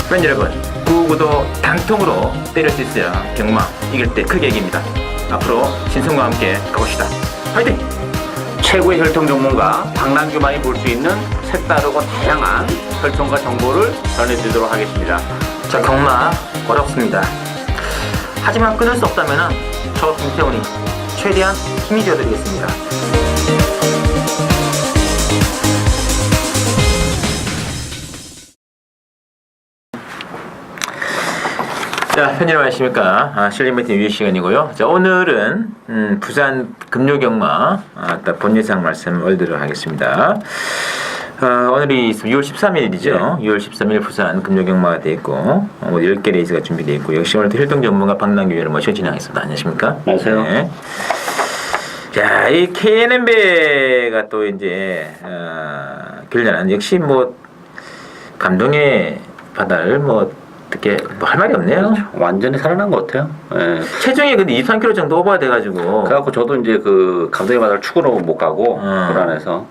팬 여러분, 구구도 단통으로 때릴 수 있어야 경마 이길 때 크게 이깁니다. 앞으로 신성과 함께 가봅시다. 화이팅! 최고의 혈통 전문가 박남규만이 볼 수 있는 색다르고 다양한 혈통과 정보를 전해드리도록 하겠습니다. 자, 경마 어렵습니다. 하지만 끊을 수 없다면 저 김태훈이 최대한 힘이 되어드리겠습니다. 자, 팬 여러분 안녕하십니까. 실리매팅 유희 시간이고요. 자, 오늘은 부산 금요경마 본 예상 말씀 올리도록 하겠습니다. 오늘이 6월 13일이죠. 6월 13일 부산 금요경마가 되어 있고 10개 레이스가 준비되어 있고 역시 오늘도 혈동 전문가 박남규를 모셔 진행하겠습니다. 안녕하십니까? 안녕하세요. 네. 자, 이 KNM배가 또 이제 결련한 역시 뭐 감동의 바다를 어떻게 할 말이 없네요. 완전히 살아난 것 같아요. 예. 체중이 근데 23kg 정도 오버가 돼가지고. 그래갖고 저도 이제 그 감독의 바다를 축구로 못 가고 불안해서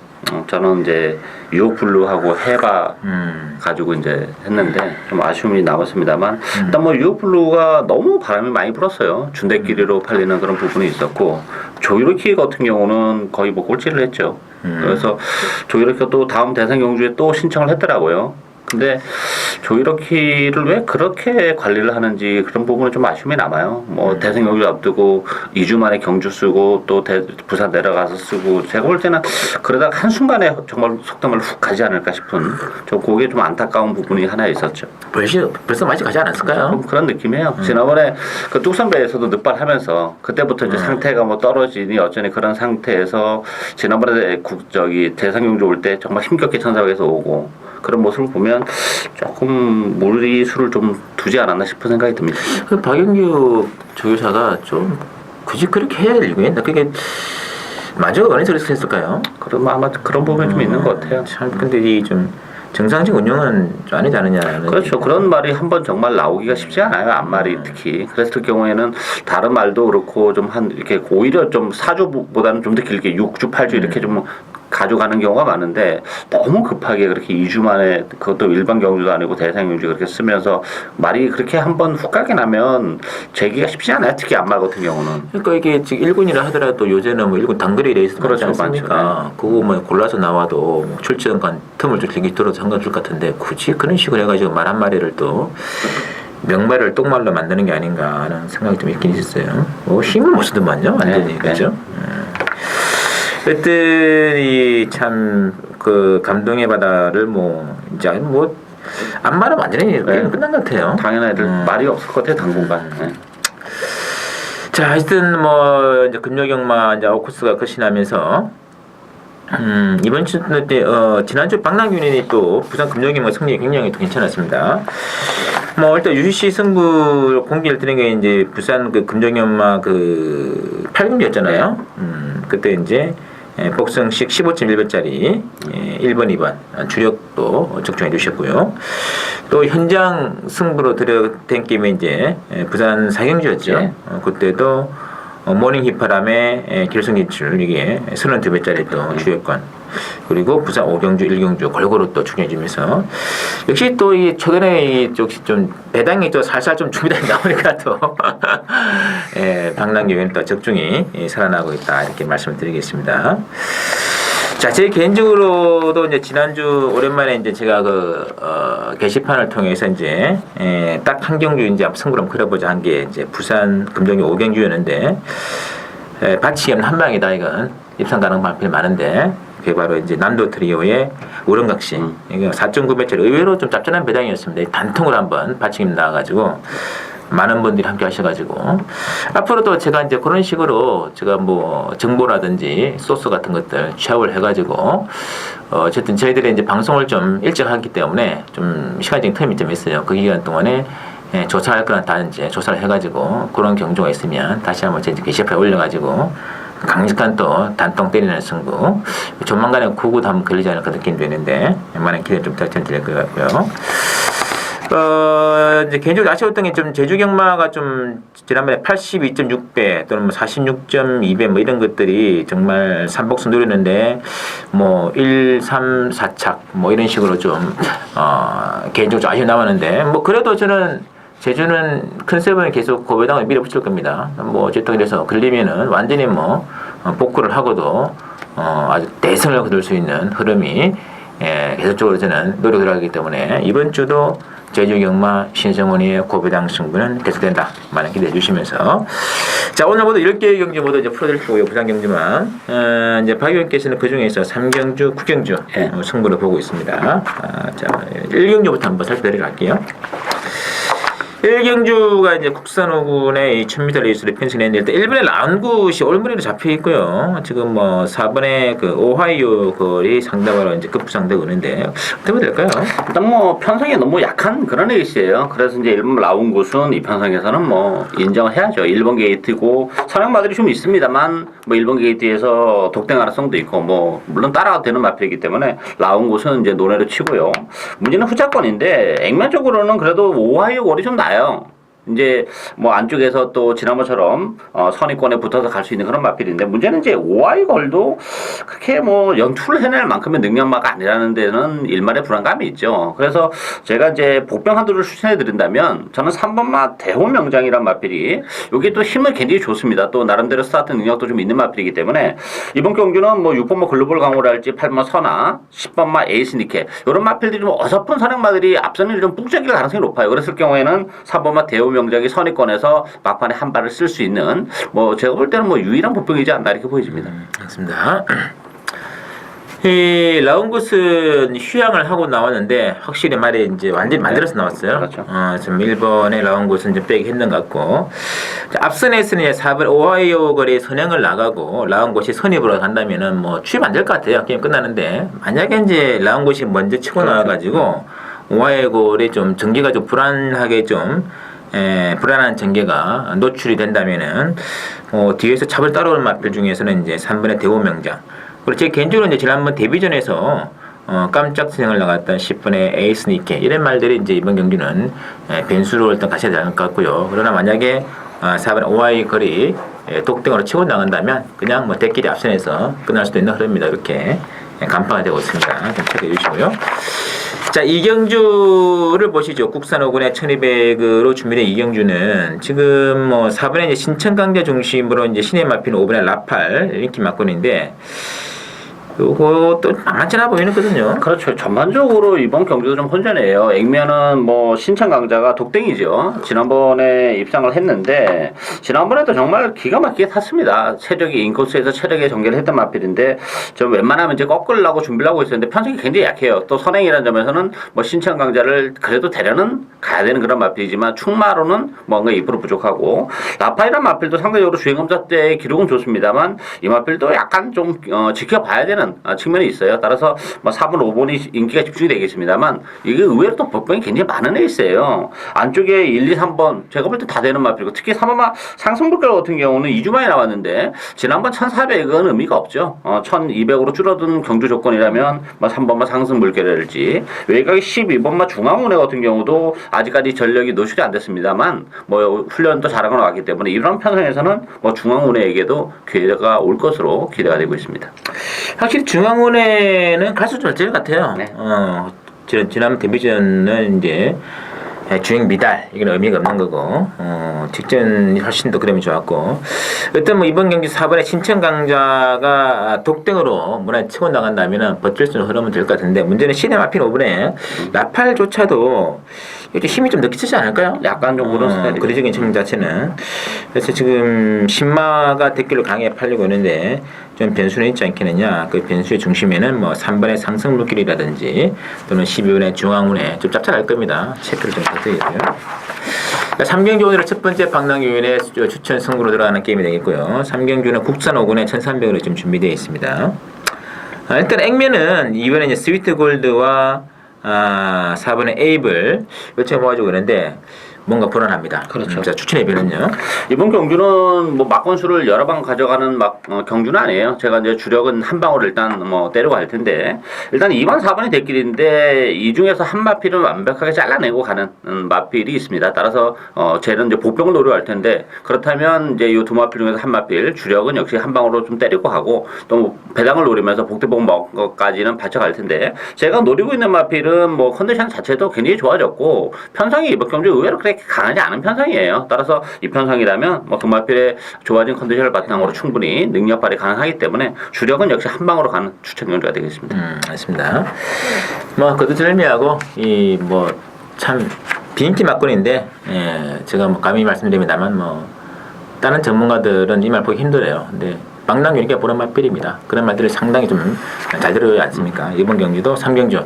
저는 이제 유혹블루하고 해바 가지고 이제 했는데 좀 아쉬움이 남았습니다만 일단 뭐 유혹블루가 너무 바람이 많이 불었어요. 준대끼리로 팔리는 그런 부분이 있었고 조이로키 같은 경우는 거의 뭐 꼴찌를 했죠. 그래서 조이로키가 또 다음 대상 경주에 또 신청을 했더라고요. 근데 조이로키를 왜 그렇게 관리를 하는지 그런 부분은 좀 아쉬움이 남아요. 뭐 대선 경주 앞두고 2주 만에 경주 쓰고 또 부산 내려가서 쓰고 제가 볼 때는 그러다가 한순간에 정말 속담을 훅 가지 않을까 싶은 좀 그게 좀 안타까운 부분이 하나 있었죠. 벌써 많이 가지 않았을까요? 그런 느낌이에요. 지난번에 그 뚝섬배에서도 늑발하면서 그때부터 이제 상태가 뭐 떨어지니 어쩌니 그런 상태에서 지난번에 대상 경주 올 때 정말 힘겹게 천사역에서 오고 그런 모습을 보면 조금 무리수를 좀 두지 않았나 싶은 생각이 듭니다. 그 박영규 조교사가 좀 굳이 그렇게 해야 될 이유가 그게 만족을 어느 정도 했을까요? 그럼 아마 그런 부분이 좀 있는 것 같아요. 참 근데 이 좀 정상적 운영은 좀 아니지 않느냐. 그렇죠. 그런 말이 한번 정말 나오기가 쉽지 않아요. 앞말이 특히. 그랬을 경우에는 다른 말도 그렇고 좀 이렇게 오히려 좀 4주보다는 좀 더 길게 6주, 8주 이렇게 좀 가져가는 경우가 많은데 너무 급하게 그렇게 2주 만에 그것도 일반 경주도 아니고 대상 경주 그렇게 쓰면서 말이 그렇게 한번 훅 가게 나면 재기가 쉽지 않아요. 특히 앞말 같은 경우는. 그러니까 이게 지금 1군이라 하더라도 요새는 뭐 1군 단거리 레이스 그렇죠, 많지 않습니까? 많죠. 그거 뭐 골라서 나와도 뭐 출전간 틈을 좀 길게 들어도 상관없을 것 같은데 굳이 그런 식으로 해가지고 말 한마디를 또 명말을 똥말로 만드는 게 아닌가 하는 생각이 좀 있긴 있었어요. 힘을 못 쓰더만요. 완전히. 네, 그죠? 그랬더니 참 그 감동의 바다를 이제 안말은 완전히 끝난 것 같아요. 당연히 말이 없을 것 같아요. 당분간. 네. 자, 하여튼 이제 금요경마 이제 아웃코스가 끝이 나면서 이번 주 때 지난주 박남균이 또 부산 금요경마 승리 굉장히 또 괜찮았습니다. 일단 UCC 승부 공개를 드린 게 이제 부산 그 금요경마 그 8금이었잖아요. 그때 이제 복승식 15.1배짜리 1번, 2번 주력도 적중해 주셨고요. 또 현장 승부로 들여댄 게임에 이제 부산 사경주였죠. 네. 그때도 모닝 휘파람의 결승 진출 이게 32배짜리 또 주역권 그리고 부산 5경주 1경주 골고루 또 추천해 주면서 역시 또 이 최근에 이 역시 좀 배당이 또 살살 좀 준비되다 나오니까 또 박남규는 또 적중이 살아나고 있다 이렇게 말씀을 드리겠습니다. 자, 제 개인적으로도 이제 지난주 오랜만에 이제 제가 게시판을 통해서 이제 딱 한 경주 이제 승부를 한번 그려보자 한 게 이제 부산 금정이 5경주였는데 바치 없는 한 방이다 이건 입상 가능 발표가 많은데 그게 바로 이제 남도 트리오의 우렁각시 이게 4.9배짜리 의외로 좀 짭짤한 배당이었습니다. 단통으로 한번 바치임 나와가지고. 많은 분들이 함께 하셔가지고 앞으로도 제가 이제 그런 식으로 제가 정보라든지 소스 같은 것들 취합을 해가지고 어쨌든 저희들이 이제 방송을 좀 일찍 하기 때문에 좀 시간적인 텀이 좀 있어요. 그 기간 동안에 조사할 거나 다 이제 조사를 해가지고 그런 경주가 있으면 다시 한번 제 게시판에 올려가지고 강력한 또 단통 때리는 승부 조만간에 구구도 한번 걸리지 않을까 느낌도 있는데 많은 기대 좀 부탁드릴 것 같고요. 이제 개인적으로 아쉬웠던 게 좀 제주 경마가 좀 지난번에 82.6배 또는 뭐 46.2배 뭐 이런 것들이 정말 삼복수 누리는데 뭐 1, 3, 4착 뭐 이런 식으로 좀 개인적으로 좀 아쉬워 남았는데 뭐 그래도 저는 제주는 컨셉은 계속 고배당을 밀어붙일 겁니다. 뭐 어쨌든 그래서 걸리면은 완전히 뭐 복구를 하고도 아주 대승을 거둘 수 있는 흐름이 계속적으로 저는 노력을 하기 때문에 이번 주도 제주 경마 신성원이의 고배당 승부는 계속된다. 많은 기대해 주시면서 자 오늘 모두 10개의 경주 모두 이제 풀어드릴 거고요. 부산 경주만 이제 박 의원께서는 그 중에서 3경주, 9경주 승부를 보고 있습니다. 자 1경주부터 한번 살펴드리러 갈게요. 1경주가 이제 국산 5군의 1000m 레이스를 편승했는데 일단 1번에 라운굿이 올무리로 잡혀 있고요. 지금 뭐 4번에 그 오하이오 거리 상담으로 이제 급부상되고 있는데 어떻게 보면 될까요? 일단 뭐 편성이 너무 약한 그런 레이스예요. 그래서 이제 1번 라운굿은 이 편성에서는 뭐 인정을 해야죠. 1번 게이트고 선행마들이 좀 있습니다만 뭐 1번 게이트에서 독대 가능성도 있고 뭐 물론 따라가도 되는 마필이기 때문에 라운굿은 이제 논외로 치고요. 문제는 후자권인데 액면적으로는 그래도 오하이오 거리 좀 나요. 이제 뭐 안쪽에서 또 지난번처럼 선의권에 붙어서 갈 수 있는 그런 마필인데 문제는 이제 오하이 걸도 그렇게 뭐 연투를 해낼 만큼의 능력마가 아니라는 데는 일말의 불안감이 있죠. 그래서 제가 이제 복병 한두를 추천해 드린다면 저는 3번마 대호명장이란 마필이 여기 또 힘은 굉장히 좋습니다. 또 나름대로 스타트 능력도 좀 있는 마필이기 때문에 이번 경주는 뭐 6번마 글로벌 강호랄지 8번마 선아 10번마 에이스 니케 이런 마필들이 좀 어설픈 선행마들이 앞선을 좀 뚝짝일 가능성이 높아요. 그랬을 경우에는 3번마 대호명장이 선의권에서 막판에 한 발을 쓸 수 있는 뭐 제가 볼 때는 뭐 유일한 복병이지 않나 이렇게 보여집니다. 맞습니다. 이 라운굿은 휴양을 하고 나왔는데 확실히 말이 이제 완전히 만들어서 나왔어요. 그렇죠. 지금 1번의 라운굿은 좀 빼기 힘든 것 같고 앞선에서는 이제 4번 오하이오 거리 선행을 나가고 라운굿이 선입으로 간다면은 뭐 취입 안 될 것 같아요. 게임 끝나는데 만약에 이제 라운굿이 먼저 치고 나와가지고 오하이오 거리 좀 전개가 좀 불안하게 좀 불안한 전개가 노출이 된다면은 뒤에서 잡을 따라오는 마필 중에서는 이제 3번의 대호명장 그리고 제 개인적으로 이제 지난번 데뷔전에서 깜짝 선행을 나갔던 10번의 에이스 니케 이런 말들이 이제 이번 경기는 변수로 일단 가셔야 될 것 같고요. 그러나 만약에 4번 오하이 거리 독등으로 치고 나간다면 그냥 뭐 대끼리 앞선에서 끝날 수도 있는 흐름입니다. 이렇게 간파가 되고 있습니다. 좀 체크해 주시고요. 자, 이경주를 보시죠. 국산 5군의 1200으로 준비된 이경주는 지금 뭐 4번에 이제 신천강자 중심으로 이제 신의 마피는 5번에 라팔 이렇게 막권인데 요것도 만만치 않아 보이거든요. 그렇죠. 전반적으로 이번 경기도 좀 혼전해요. 액면은 뭐 신천 강자가 독땡이죠. 지난번에 입상을 했는데 지난번에도 정말 기가 막히게 탔습니다. 체력이 인코스에서 체력에 전개를 했던 마필인데 좀 웬만하면 이제 꺾으려고 준비를 하고 있었는데 편성이 굉장히 약해요. 또 선행이라는 점에서는 뭐 신천 강자를 그래도 대려는 가야 되는 그런 마필이지만 충마로는 뭔가 2% 부족하고 라파이란 마필도 상대적으로 주행검사 때 기록은 좋습니다만 이 마필도 약간 좀 지켜봐야 되는 측면이 있어요. 따라서 뭐 4번, 5번이 인기가 집중이 되겠습니다만 이게 의외로 또 복병이 굉장히 많은 레이스예요. 안쪽에 1, 2, 3번 제가 볼 때 다 되는 마필이고 특히 3번마 상승불결 같은 경우는 2주 만에 나왔는데 지난번 1400은 의미가 없죠. 1200으로 줄어든 경주 조건이라면 뭐 3번마 상승불결이랄지 외곽이 12번마 중앙운해 같은 경우도 아직까지 전력이 노출이 안 됐습니다만 뭐 훈련도 잘하고 나왔기 때문에 이런 편성에서는 뭐 중앙운해에게도 기회가 올 것으로 기대가 되고 있습니다. 확실히 중앙운에는 갈수 절제일 같아요. 네. 지난 데뷔전은 이제 주행 미달 이건 의미가 없는 거고 직전이 훨씬 더 그림이 좋았고 일단 뭐 이번 경기 4번에 신천 강자가 독등으로 문화에 치고 나간다면은 버틸 수 있는 흐름은 될 것 같은데 문제는 시네마핀 5번에 라팔조차도 힘이 좀 느끼지 않을까요? 약간 좀 그런 스타일이죠. 거리적인 측면 자체는 그래서 지금 신마가 대길로 강하게 팔리고 있는데 좀 변수는 있지 않겠느냐. 그 변수의 중심에는 뭐 3번의 상승물길이라든지 또는 12번의 중앙운에 좀 짭짤할 겁니다. 체크를 좀 부탁드리고요. 3경주 오늘의 첫 번째 방랑요인의 추천 승부로 들어가는 게임이 되겠고요. 3경주는 국산 5군의 1300으로 좀 준비되어 있습니다. 일단 액면은 이번에 이제 스위트 골드와 4번의 에이블 이거 모아주고 있는데 뭔가 불안합니다. 그렇죠. 자, 추천해 비는요. 이번 경주는 뭐 막건수를 여러 방 가져가는 경주는 아니에요. 제가 이제 주력은 한 방으로 일단 뭐 때리고 갈 텐데 일단 2번, 4번이 대길인데 이 중에서 한 마필은 완벽하게 잘라내고 가는 마필이 있습니다. 따라서 쟤는 이제 복병을 노려할 텐데 그렇다면 이제 이 두 마필 중에서 한 마필 주력은 역시 한 방으로 좀 때리고 가고 또 배당을 노리면서 복대복 먹은 것까지는 받쳐갈 텐데 제가 노리고 있는 마필은 뭐 컨디션 자체도 굉장히 좋아졌고 편성이 이번 경주 의외로 그렇게 강하지 않은 편성이에요. 따라서 이 편성이라면 뭐 두 마필의 좋아진 컨디션을 바탕으로 충분히 능력 발휘 가능하기 때문에 주력은 역시 한 방으로 가는 추천 경주가 되겠습니다. 알겠습니다. 뭐 거두절미하고 이 뭐 참 비인기 막걸리인데 제가 뭐 감히 말씀드립니다만 뭐 다른 전문가들은 이 말 보기 힘들어요. 근데 방랑유 이렇게 보는 마필입니다. 그런 말들을 상당히 좀 잘 들어요 않습니까? 이번 경기도 3경주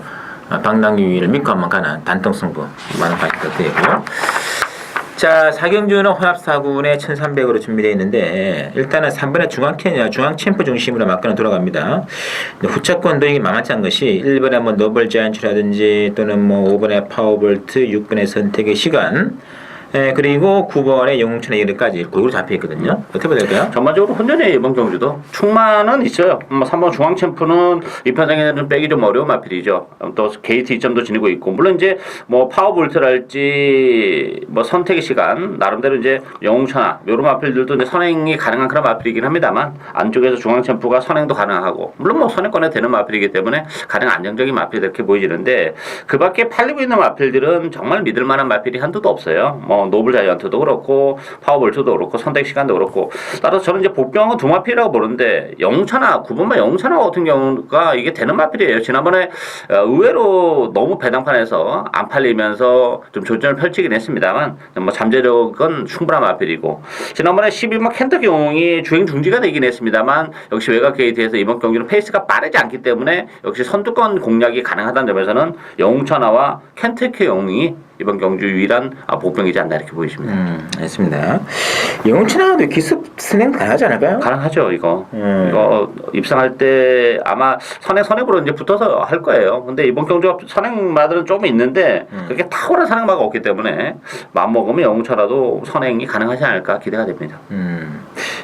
방랑유를 믿고 한번 가는 단통 승부 많은 관심 되고요. 자, 4경주는 혼합4군에 1300으로 준비되어 있는데 일단은 3번에 중앙 챔프 중심으로 막간을 돌아갑니다. 후차권 도입이 만만치 않은 것이 1번에 뭐 노블 자이언츠라든지 또는 뭐 5번에 파워볼트, 6번의 선택의 시간 그리고 9번에 영웅천의 이르까지 골고루 잡혀 있거든요. 어떻게 봐야 될까요? 전반적으로 혼전이에요 이번 경주도. 충만은 있어요. 3번 중앙 챔프는 이 편성에는 빼기 좀 어려운 마필이죠. 또 게이트 2점도 지니고 있고 물론 이제 뭐 파워볼트랄지 뭐 선택의 시간 나름대로 이제 영웅천하 이런 마필들도 이제 선행이 가능한 그런 마필이긴 합니다만 안쪽에서 중앙 챔프가 선행도 가능하고 물론 뭐 선행권에 되는 마필이기 때문에 가장 안정적인 마필이 이렇게 보여지는데 그밖에 팔리고 있는 마필들은 정말 믿을만한 마필이 한두도 없어요. 뭐 노블 자이언트도 그렇고 파워볼트도 그렇고 선택 시간도 그렇고 따라서 저는 이제 복병은 두 마필이라고 보는데 영웅천하 9번만 영웅천하 같은 경우가 이게 되는 마필이에요. 지난번에 의외로 너무 배당판에서 안 팔리면서 좀 조전을 펼치긴 했습니다만 뭐 잠재력은 충분한 마필이고 지난번에 12번 켄터키 영웅이 주행 중지가 되긴 했습니다만 역시 외곽 게이트에서 이번 경기는 페이스가 빠르지 않기 때문에 역시 선두권 공략이 가능하다는 점에서는 영웅천하와 켄터키 영웅이 이번 경주 유일한 복병이지 않나 이렇게 보이십니다. 알겠습니다. 영웅천하도 기습 선행 가능하지 않을까요? 가능하죠 이거. 이거 입상할 때 아마 선행으로 이제 붙어서 할 거예요. 근데 이번 경주가 선행마들은 조금 있는데 그렇게 탁월한 선행마가 없기 때문에 마음 먹으면 영웅천하도 선행이 가능하지 않을까 기대가 됩니다.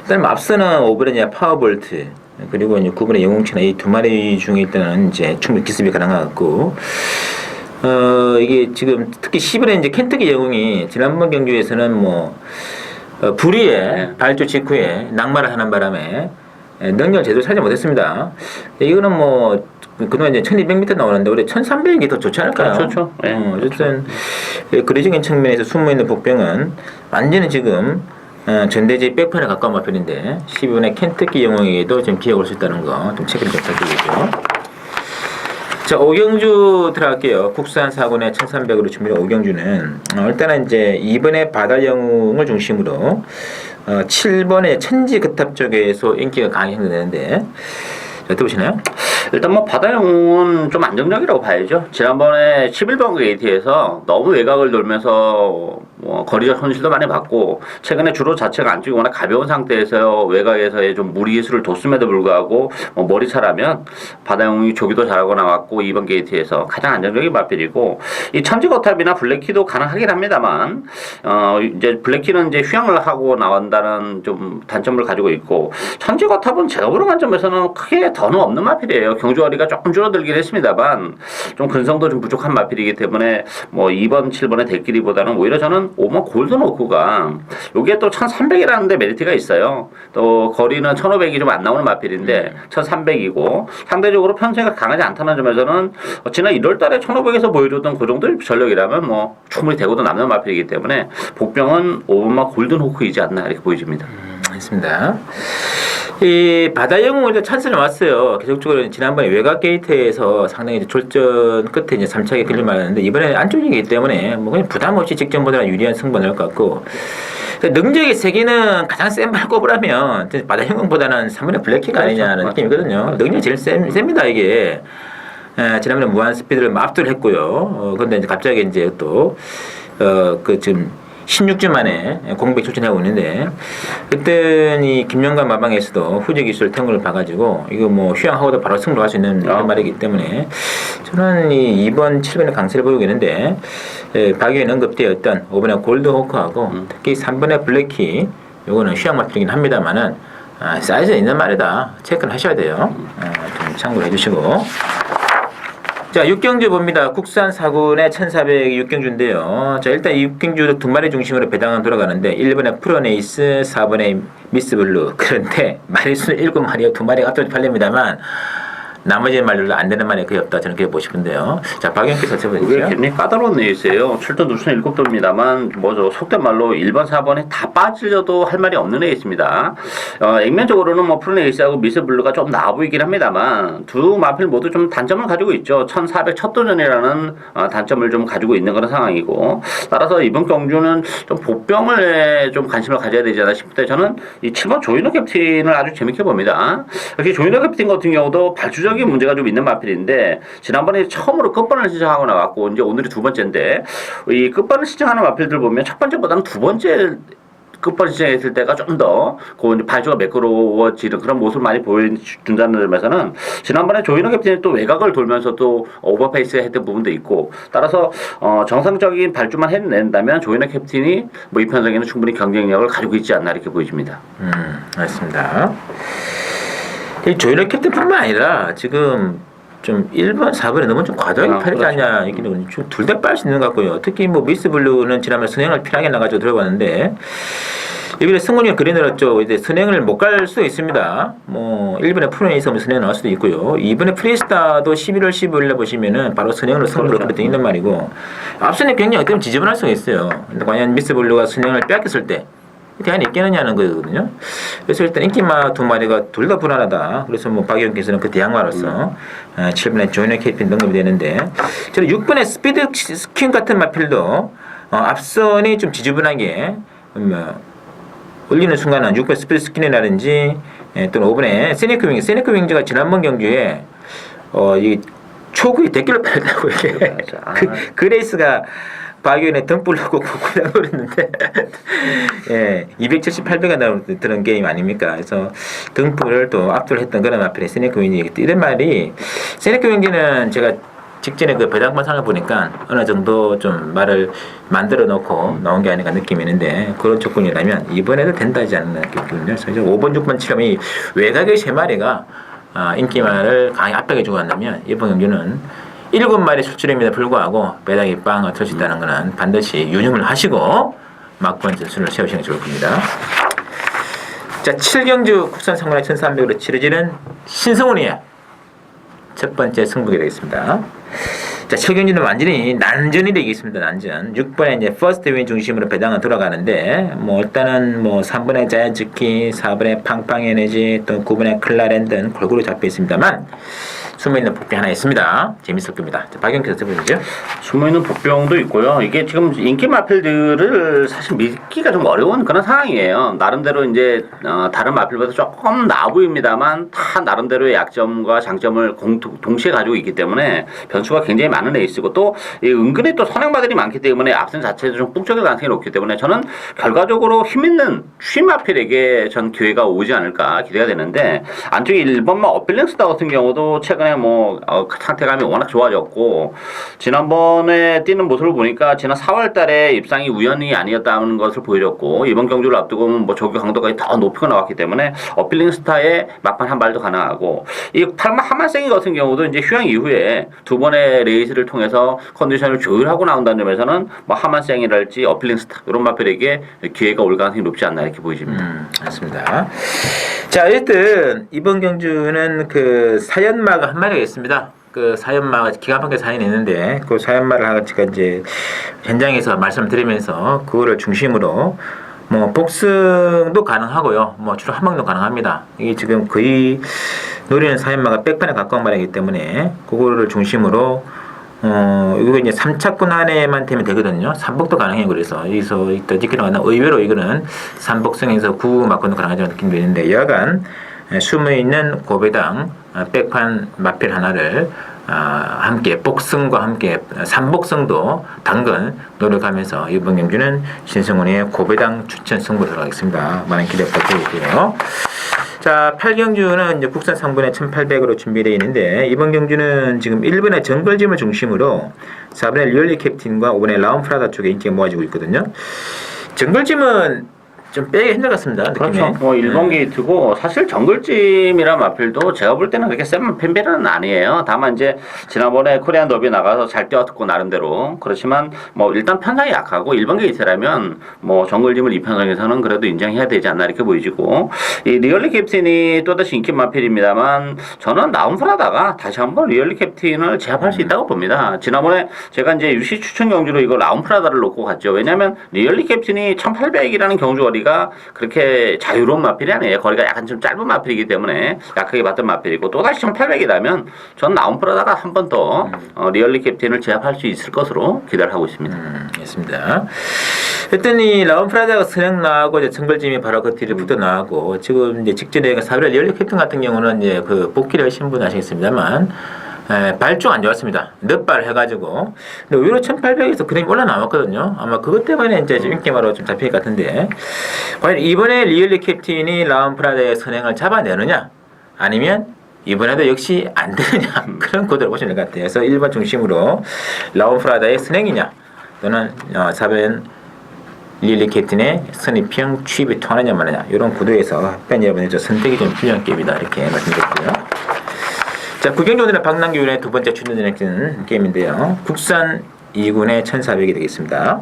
일단 앞서는 5번의 파워볼트 그리고 이제 9번의 영웅천하 이 두 마리 중에 일단은 이제 충분히 기습이 가능하고. 이게 지금 특히 10월에 이제 켄터키 영웅이 지난번 경주에서는 뭐 불의에 발조 직후에 낙마를 하는 바람에 능력을 제대로 살지 못했습니다. 이거는 뭐 그동안 이제 1200m 나오는데 올해 1300이 더 좋지 않을까요? 그렇죠. 어쨌든 그리적인 측면에서 숨어있는 복병은 완전히 지금 전대지 백판에 가까운 마편인데 12번의 켄터키 영웅에게도 지금 기회가 올 수 있다는 거 좀 체크를 좀 부탁드리겠죠. 자, 5경주 들어갈게요. 국산 4군에 1300으로 준비된 5경주는 일단은 이제 2번의 바다영웅을 중심으로 7번의 천지그탑 쪽에서 인기가 강하게 형성되는데 어떻게 보시나요? 일단 뭐 바다영웅은 좀 안정적이라고 봐야죠. 지난번에 11번 게이트에서 너무 외곽을 돌면서 뭐 거리적 손실도 많이 받고 최근에 주로 자체가 안쪽이 워낙 가벼운 상태에서 외곽에서의 좀 무리수를 뒀음에도 불구하고 뭐 머리차라면 바다영웅이 조기도 잘하고 나왔고 2번 게이트에서 가장 안정적인 마필이고 이 천지거탑이나 블랙키도 가능하긴 합니다만 이제 블랙키는 이제 휴양을 하고 나온다는 좀 단점을 가지고 있고 천지거탑은 제가 보는 관점에서는 크게 더는 없는 마필이에요. 경주거리가 조금 줄어들긴 했습니다만 좀 근성도 좀 부족한 마필이기 때문에 뭐 2번, 7번의 대끼리보다는 오히려 저는 5번 골든호크가 요게 또 1300이라는 데 메리트가 있어요. 또 거리는 1500이 좀 안 나오는 마필인데 1300이고 상대적으로 편세가 강하지 않다는 점에서는 지난 1월달에 1500에서 보여줬던 그 정도의 전력이라면 뭐 충분히 대고도 남는 마필이기 때문에 복병은 5번만 골든호크이지 않나 이렇게 보여집니다. 알겠습니다. 이 바다영웅은 찬스는 왔어요. 계속적으로 지난번에 외곽 게이트에서 상당히 이제 졸전 끝에 이제 3차게 걸릴 만했는데 이번에 안쪽이기 때문에 뭐 그냥 부담 없이 직전보다 유리한 승부가 나올 것 같고 능력의 세계는 가장 센 발 꼽으라면 바다영웅보다는 3번의 블랙키가 아니냐는 느낌이거든요. 능력이 제일 셉니다 이게. 지난번에 무한 스피드를 압도를 했고요. 그런데 이제 갑자기 이제 또 지금 16주 만에 공백 출전하고 있는데 그랬더니 김영관 마방에서도 후제 기술 탱구를 봐가지고 이거 뭐 휴양하고도 바로 승부할 수 있는 그런 말이기 때문에 저는 이 2번 7번의 강세를 보이겠는데 박유인 언급되었던 5번의 골드호크하고 특히 3번의 블랙키 요거는 휴양 마필이긴 합니다만은 사이즈가 있는 말이다 체크를 하셔야 돼요. 좀 참고해 주시고. 자, 육경주 봅니다. 국산 4군의 1400 육경주인데요. 자, 일단 이 육경주 두 마리 중심으로 배당은 돌아가는데 1번에 프로네이스, 4번에 미스블루. 그런데 마리수는 7마리에 두 마리가 앞쪽에 팔립니다만 나머지 말들도 안 되는 말이 거의 없다. 저는 그렇게 보고 싶은데요. 자, 박영기서 그게 쳐보시죠. 굉장히 까다로운 레이스예요. 출전 누수는 7돌입니다만 뭐죠 속된 말로 1번, 4번에 다 빠지려도 할 말이 없는 레이스입니다. 액면적으로는 뭐 프로네이스하고 미스블루가 좀 나아 보이긴 합니다만 두 마필 모두 좀 단점을 가지고 있죠. 1400 첫 도전이라는 단점을 좀 가지고 있는 그런 상황이고 따라서 이번 경주는 좀 보병을 좀 관심을 가져야 되지 않나 싶을 때 저는 이 7번 조이너 캡틴을 아주 재밌게 봅니다. 특히 조이너 캡틴 같은 경우도 발주적인 문제가 좀 있는 마필인데 지난번에 처음으로 끝번을 시작하고 나왔고 이제 오늘이 두 번째인데 이 끝번을 시작하는 마필들 보면 첫 번째보다는 두 번째 끝번을 시작했을 때가 좀 더 발주가 매끄러워지는 그런 모습을 많이 보여준다는 점에서는 지난번에 조이너 캡틴이 또 외곽을 돌면서 또 오버페이스 했던 부분도 있고 따라서 정상적인 발주만 해낸다면 조이너 캡틴이 뭐 이 편성에는 충분히 경쟁력을 가지고 있지 않나 이렇게 보여집니다. 맞습니다. 이 조이너 캡틴뿐만 아니라 지금 좀 1번, 4번에 너무 좀 과도하게 팔리지 않냐 얘기는 둘 다 빨 수 있는 것 같고요. 특히 뭐 미스블루는 지난번에 선행을 필하게 나가지고 들어봤는데 이번에 승훈이가 그래 늘었죠. 이제 선행을 못 갈 수도 있습니다. 뭐 1번에 프로네이스 오면 선행 나올 수도 있고요. 2번에 프리스타도 11월 15일에 보시면은 바로 선행으로 승부를 그렇게 있는 말이고 앞선에 굉장히 어떻게 보면 지저분할 수가 있어요. 근데 과연 미스블루가 선행을 빼앗겼을 때 대안이 있겠느냐는 거거든요. 그래서 일단 인기마 두 마리가 둘 다 불안하다. 그래서 뭐 박영기에서는 그 대항마로서 7번에 조이너 캡틴 등급이 되는데 저는 6번에 스피드 스킨 같은 마필도 앞선이 좀 지저분하게 올리는 순간은 6번 스피드 스킨이라든지 또는 5번에 세네크 윙즈가 지난번 경주에 이 초구에 대결을 팔았다고 이게 그 레이스가 박유인의 등불 하고 고구려 노렸는데 278배가 나오는 게임 아닙니까? 그래서 등불을 또 압도를 했던 그런 마필의 세네크 윙즈 이런 말이 세네크 윙즈는 제가 직전에 그 배당반상을 보니까 어느 정도 좀 말을 만들어 놓고 나온 게 아닌가 느낌이 있는데 그런 조건이라면 이번에도 된다지 않나 느낌이거든요. 그래서 5번, 6번, 7번 이 외곽의 세 마리가 인기말을 강하게 압박해 주고 한다면 이번 경주는 7마리 출출임에도 불구하고 배당이 빵을 터질 수 있다는 것은 반드시 유념을 하시고 막번 전술을 세우시는 게 좋을 겁니다. 자, 7경주 국산 상관의 1300으로 치러지는 신성훈이야. 첫 번째 승부가 되겠습니다. 자, 7경주는 완전히 난전이 되겠습니다. 난전. 6번에 이제 퍼스트 윈 중심으로 배당은 돌아가는데, 뭐, 일단은 뭐, 3번에 자이언츠키, 4번에 팡팡 에너지, 또 9번에 클라렌든 골고루 잡혀 있습니다만, 숨어있는 복병 하나 있습니다. 재밌을 겁니다. 자, 박영기서 해보시죠. 숨어있는 복병도 있고요. 이게 지금 인기 마필들을 사실 믿기가 좀 어려운 그런 상황이에요. 나름대로 이제 다른 마필보다 조금 나아 보입니다만 다 나름대로의 약점과 장점을 동시에 가지고 있기 때문에 변수가 굉장히 많은 레이스고 또 은근히 또 선행마들이 많기 때문에 앞선 자체도 좀 뿡쩍일 가능성이 높기 때문에 저는 결과적으로 힘있는 쉬 마필에게 전 기회가 오지 않을까 기대가 되는데 안쪽에 1번만 어필랭스다 같은 경우도 최근에 뭐 상태감이 워낙 좋아졌고 지난번에 뛰는 모습을 보니까 지난 4월 달에 입상이 우연이 아니었다는 것을 보여줬고 이번 경주를 앞두고 뭐 조교 강도까지 더 높이고 나왔기 때문에 어필링 스타의 막판 한 발도 가능하고 이 하만생이 같은 경우도 이제 휴양 이후에 두 번의 레이스를 통해서 컨디션을 조율하고 나온다는 점에서는 뭐 하만생이랄지 어필링 스타 이런 마필에게 기회가 올 가능성이 높지 않나 이렇게 보여집니다. 맞습니다. 자, 어쨌든 이번 경주는 그 사연마가 한 마리가 있습니다. 그 사연마가 기가 막히게 사연이 있는데 그 사연마를 제가 이제 현장에서 말씀드리면서 그거를 중심으로 뭐 복승도 가능하고요. 뭐 주로 한방도 가능합니다. 이게 지금 거의 노리는 사연마가 백판에 가까운 말이기 때문에 그거를 중심으로 이거 이제 3차권 안에만 되면 되거든요. 3복도 가능해요. 그래서 여기서 떠지기로 하나 의외로 이거는 3복승에서 9 맞고는 가능하지 않은 느낌도 있는데 여하간 숨어있는 고배당 백판 마필 하나를 함께 복승과 함께 삼복승도 당근 노력하면서 이번 경주는 신승훈의 고배당 추천 승부를 들어가겠습니다. 많은 기대 부탁드릴게요. 자, 8경주는 이제 국산 상분의 1800으로 준비되어 있는데 이번 경주는 지금 1번의 정글짐을 중심으로 4번의 리얼리 캡틴과 5번의 라운프라다 쪽에 인기가 모아지고 있거든요. 정글짐은 좀 빼기 힘들 것 같습니다. 느낌이. 그렇죠. 뭐 1번 게이트고 사실 정글짐이란 마필도 제가 볼 때는 그렇게 센 팬배는 아니에요. 다만 이제 지난번에 코리안 더비 나가서 잘 뛰었고 나름대로 그렇지만 뭐 일단 편성이 약하고 1번 게이트라면 뭐 정글짐을 이 편성에서는 그래도 인정해야 되지 않나 이렇게 보이지고 이 리얼리 캡틴이 또다시 인기 마필입니다만 저는 라운프라다가 다시 한번 리얼리 캡틴을 제압할 수 있다고 봅니다. 지난번에 제가 이제 유시 추천 경주로 이거 라운프라다를 놓고 갔죠. 왜냐하면 리얼리 캡틴이 1800이라는 경주 거리가 그렇게 자유로운 마필이 아니에요. 거리가 약간 좀 짧은 마필이기 때문에 약하게 봤던 마필이고 또다시 1800이라면 전 라운프라다가 한 번 더 리얼리 캡틴을 제압할 수 있을 것으로 기대를 하고 있습니다. 알겠습니다. 하여튼 이 라운프라다가 선행 나하고 이제 정글짐이 바로 그 뒤를 붙어 나가고 지금 이제 직전에 4월 리얼리 캡틴 같은 경우는 이제 그 복귀를 하신 분 아시겠습니다만 발중 안 좋았습니다. 늦발 해가지고. 근데 오히려 1800에서 그림이 올라 나왔거든요. 아마 그것 때문에 이제 좀 인기마로 좀 잡힐 것 같은데. 과연 이번에 리얼리 캡틴이 라운프라다의 선행을 잡아내느냐? 아니면 이번에도 역시 안 되느냐? 그런 구도를 보시면 될 것 같아요. 그래서 1번 중심으로 라운프라다의 선행이냐? 또는 4번 리얼리 캡틴의 선입형 취입이 통하느냐 마느냐? 이런 구도에서 팬 여러분의 선택이 좀 필요한 게임이다. 이렇게 말씀드렸고요. 자, 구경주 오늘은 박남규의 두 번째 출연되는 게임인데요. 국산 2군의 1400이 되겠습니다.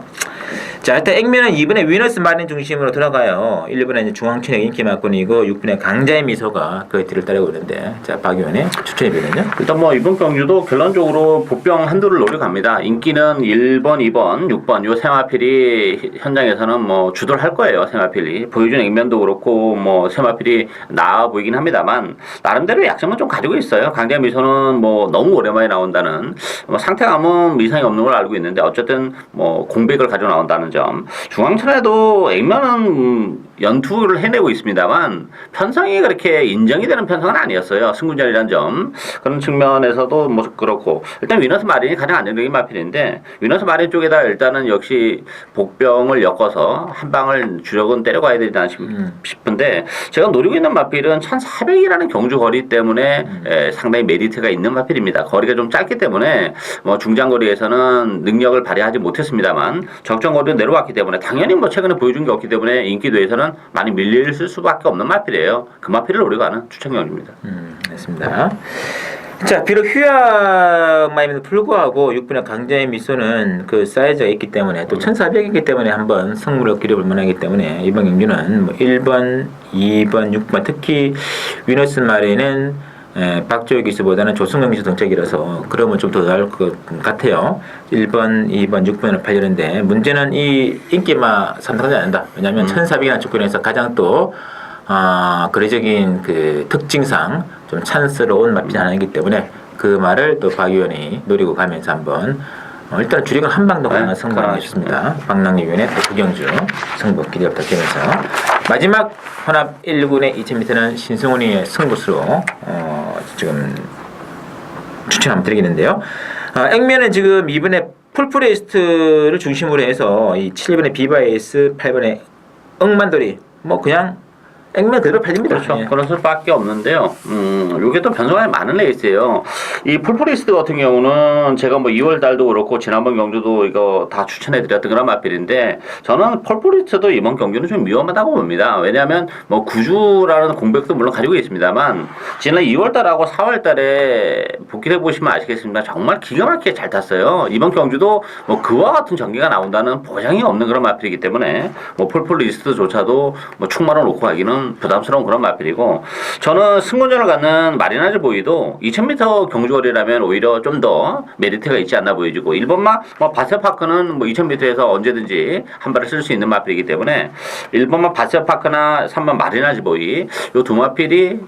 자, 일단 액면은 2번의 위너스 마린 중심으로 들어가요. 1번에 이제 중앙천의 인기 막군이고 6번의 강자의 미소가 그 뒤를 따르고 있는데, 자, 박 의원의 추천이거든요. 일단 뭐 이번 경주도 결론적으로 복병 한두를 노려갑니다. 인기는 1번, 2번, 6번 요 세마필이 현장에서는 뭐 주도를 할 거예요. 세마필이 보여준 액면도 그렇고 뭐 세마필이 나아 보이긴 합니다만 나름대로 약점은 좀 가지고 있어요. 강자의 미소는 뭐 너무 오랜만에 나온다는 뭐 상태감은 이상이 없는 걸 알고 있는데 어쨌든 뭐 공백을 가지고 나온다는 점. 중앙천에도 액면은 연투를 해내고 있습니다만 편성이 그렇게 인정이 되는 편성은 아니었어요. 승군자리라는 점. 그런 측면에서도 뭐 그렇고 일단 위너스 마린이 가장 안정적인 마필인데 위너스 마린 쪽에다 일단은 역시 복병을 엮어서 한 방을 주력은 때려가야 되지 않나 싶은데 제가 노리고 있는 마필은 1400이라는 경주 거리 때문에 상당히 메리트가 있는 마필입니다. 거리가 좀 짧기 때문에 뭐 중장거리에서는 능력을 발휘하지 못했습니다만 적정거리로 내려왔기 때문에 당연히 뭐 최근에 보여준 게 없기 때문에 인기도에서는 많이 밀릴 수밖에 없는 마필이에요. 그 마필을 노리고 하는 추천경주입니다. 알겠습니다. 자, 비록 휴양마임에도 불구하고 6분의 강자의 미소는 그 사이즈가 있기 때문에 또 1400이기 때문에 한번 승부를 기려볼 만하기 때문에 이번 경주는 뭐 1번, 2번, 6번 특히 위너스 마리는 박조혁 기수보다는 조승경 기수 정책이라서 그러면 좀 더 나을 것 같아요. 1번, 2번, 6번을 팔려는데 문제는 이 인기마 삼성하지 않는다. 왜냐하면 1400이라는 조건에서 가장 또 거리적인 그 특징상 좀 찬스러운 마필이 하나이기 때문에 그 말을 또 박 의원이 노리고 가면서 한번 일단 주력은 한 방도 가능한 승부가 있습니다. 박남기 의원의 또 구경주 승부 기대 부탁드리면서 마지막 혼합 1군의 2000m는 신승훈이의 승부수로 지금 추천 한번 드리겠는데요. 액면은 지금 2번에 풀프레이스트를 중심으로 해서 이 7번의 비바에이스, 8번의 억만돌이 뭐 그냥 액면 그대로 팔립니다. 그렇죠. 예. 그럴 수밖에 없는데요. 요게 또 변수가 많은 레이스예요. 이 풀프리스트 같은 경우는 제가 뭐 2월 달도 그렇고 지난번 경주도 이거 다 추천해 드렸던 그런 마필인데 저는 풀프리스트도 이번 경주는 좀 위험하다고 봅니다. 왜냐하면 뭐 구주라는 공백도 물론 가지고 있습니다만 지난 2월 달하고 4월 달에 복귀해 보시면 아시겠습니다. 정말 기가 막히게 잘 탔어요. 이번 경주도 뭐 그와 같은 전개가 나온다는 보장이 없는 그런 마필이기 때문에 뭐 풀프리스트조차도 뭐 충만을 놓고 하기는 부담스러운 그런 마필이고 저는 승군전을 갖는 마리나즈 보이도 2000m 경주거리라면 오히려 좀 더 메리트가 있지 않나 보여지고 1번마 뭐 바세파크는 뭐 2000m에서 언제든지 한 발을 쓸 수 있는 마필이기 때문에 1번마 바세파크나 3번 마리나즈 보이 이 두 마필이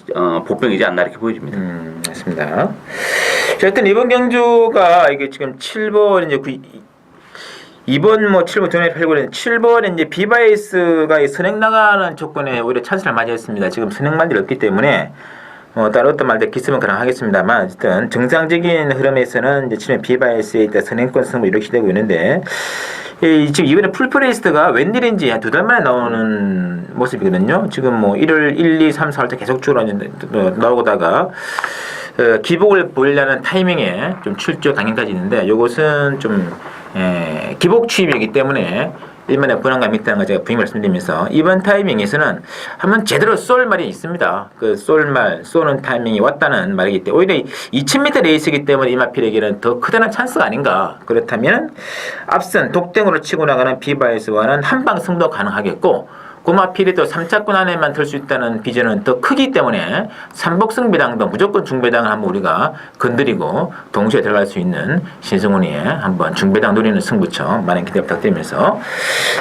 복병이지 않나 이렇게 보여집니다. 맞습니다. 자, 일단 이번 경주가 이게 지금 7번 이제 2번 뭐 7번 전에 팔고 있는 7번에 이제 비바이스가 선행 나가는 조건에 오히려 찬스를 맞이했습니다. 지금 선행만이 없기 때문에 따로 어떤 말들 기습은 가능하겠습니다만 어쨌든 정상적인 흐름에서는 이제 지금 비바이스에 있다 선행권 승부 이렇게 되고 있는데 지금 이번에 풀프레이스트가 웬일인지 한 2달 만에 나오는 모습이거든요. 지금 뭐 1월 1, 2, 3, 4월 때 계속적으로 나오다가 기복을 보이려는 타이밍에 좀 출조 당연까지 있는데 이것은 좀 기복 추입이기 때문에 일만의 불안감이 있다는 걸 제가 분명히 말씀드리면서 이번 타이밍에서는 한번 제대로 쏠 말이 있습니다. 그 쏘는 타이밍이 왔다는 말이기 때문에 오히려 2000m 레이스이기 때문에 이마필에게는 더 크다는 찬스가 아닌가. 그렇다면 앞선 독등으로 치고 나가는 비바이스와는 한방 승도 가능하겠고 고마필이 또 3차권 안에만 들 수 있다는 비전은 더 크기 때문에 삼복승배당도 무조건 중배당을 한번 우리가 건드리고 동시에 들어갈 수 있는 신승훈이의 한번 중배당 노리는 승부처 많은 기대 부탁드리면서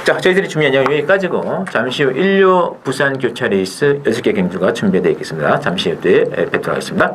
자 저희들이 준비한 내용 여기까지고 잠시 후 16 부산 교차 레이스 6개 경주가 준비되어 있겠습니다. 잠시 후에 뵙도록 하겠습니다.